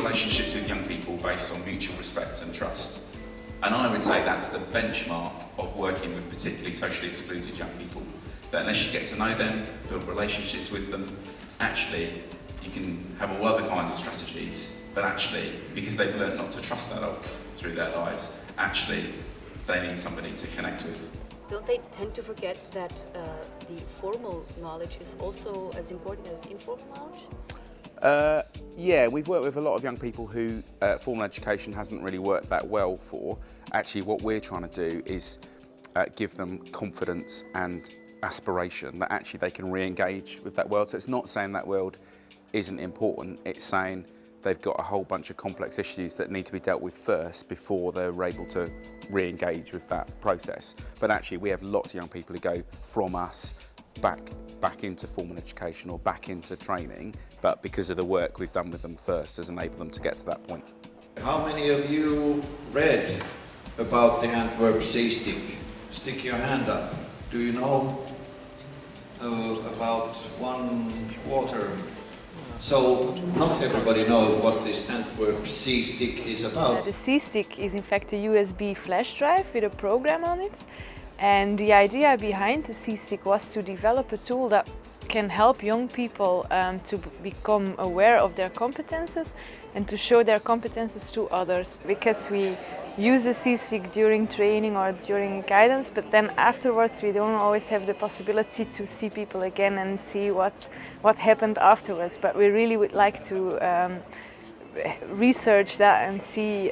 relationships with young people based on mutual respect and trust. And I would say that's the benchmark of working with particularly socially excluded young people. That unless you get to know them, build relationships with them, actually you can have all other kinds of strategies, but actually, because they've learned not to trust adults through their lives, actually they need somebody to connect with. Don't they tend to forget that the formal knowledge is also as important as informal knowledge? Yeah, we've worked with a lot of young people who formal education hasn't really worked that well for. Actually, what we're trying to do is give them confidence and aspiration that actually they can re-engage with that world. So it's not saying that world isn't important, it's saying they've got a whole bunch of complex issues that need to be dealt with first before they're able to re-engage with that process. But actually we have lots of young people who go from us back into formal education or back into training, but because of the work we've done with them first has enabled them to get to that point. How many of you read about the Antwerp Sea Stick? Stick your hand up. Do you know about 1/4? So not everybody knows what this Antwerp Sea Stick is about. The Sea Stick is in fact a USB flash drive with a program on it. And the idea behind the Sea Stick was to develop a tool that can help young people to become aware of their competences and to show their competences to others. Because we use the Sea Stick during training or during guidance, but then afterwards we don't always have the possibility to see people again and see what happened afterwards. But we really would like to research that and see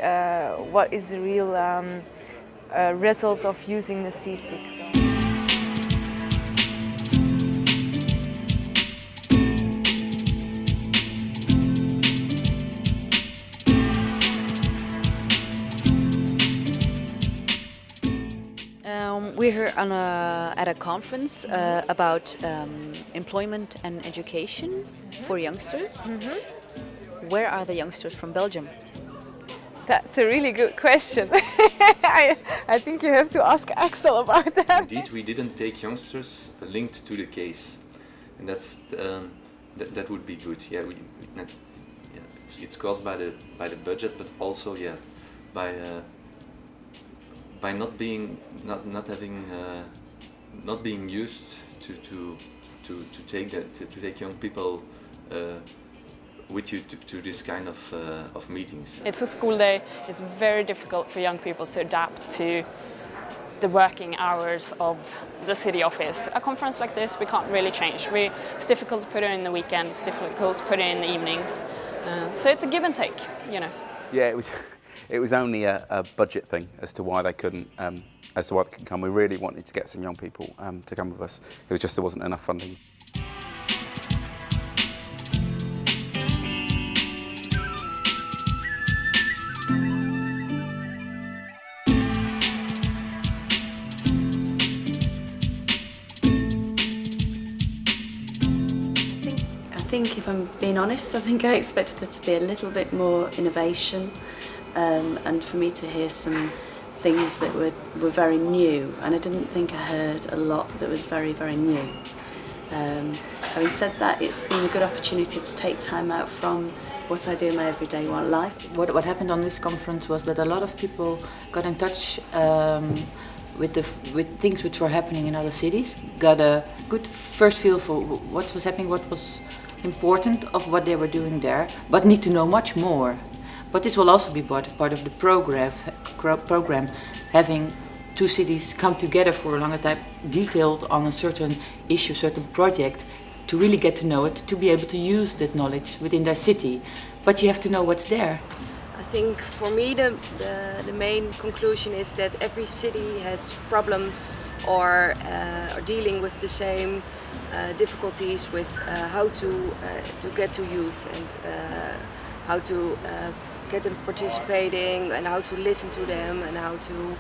what is the real result of using the Sea Stick. We're here at a conference about employment and education for youngsters. Mm-hmm. Where are the youngsters from Belgium? That's a really good question. I think you have to ask Axel about that. Indeed, we didn't take youngsters linked to the case, and that would be good. Yeah, it's caused by the budget, but also by not being used to take young people with you to this kind of meetings. It's a school day. It's very difficult for young people to adapt to the working hours of the city office. A conference like this we can't really change. It's difficult to put it in the weekend. It's difficult to put it in the evenings. So it's a give and take, you know. Yeah, it was only a budget thing as to why they couldn't come. We really wanted to get some young people to come with us. It was just there wasn't enough funding. I think, if I'm being honest, I think I expected there to be a little bit more innovation and for me to hear some things that were very new, and I didn't think I heard a lot that was very, very new. Having said that, it's been a good opportunity to take time out from what I do in my everyday life. What happened on this conference was that a lot of people got in touch with things which were happening in other cities, got a good first feel for what was happening, what was important of what they were doing there, but need to know much more. But this will also be part of the program, having two cities come together for a longer time, detailed on a certain issue, certain project, to really get to know it, to be able to use that knowledge within their city. But you have to know what's there. I think for me the main conclusion is that every city has problems or are dealing with the same difficulties with how to get to youth and how to get them participating and how to listen to them and how to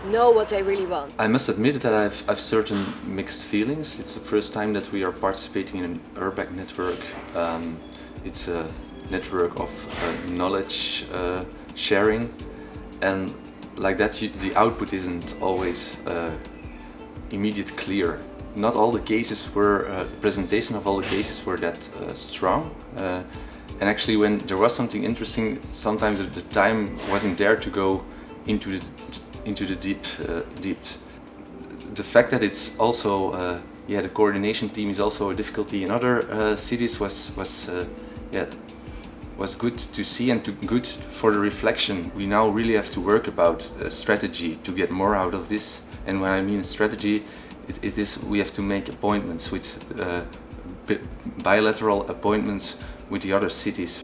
know what they really want. I must admit that I've certain mixed feelings. It's the first time that we are participating in an urban network. It's a network of knowledge sharing, and like that the output isn't always immediate clear. Not all the cases were, presentation of all the cases were that strong, And actually, when there was something interesting, sometimes the time wasn't there to go into the deep. The fact that it's also the coordination team is also a difficulty in other cities was good to see and good for the reflection. We now really have to work about strategy to get more out of this. And when I mean strategy, it is we have to make appointments with bilateral appointments with the other cities.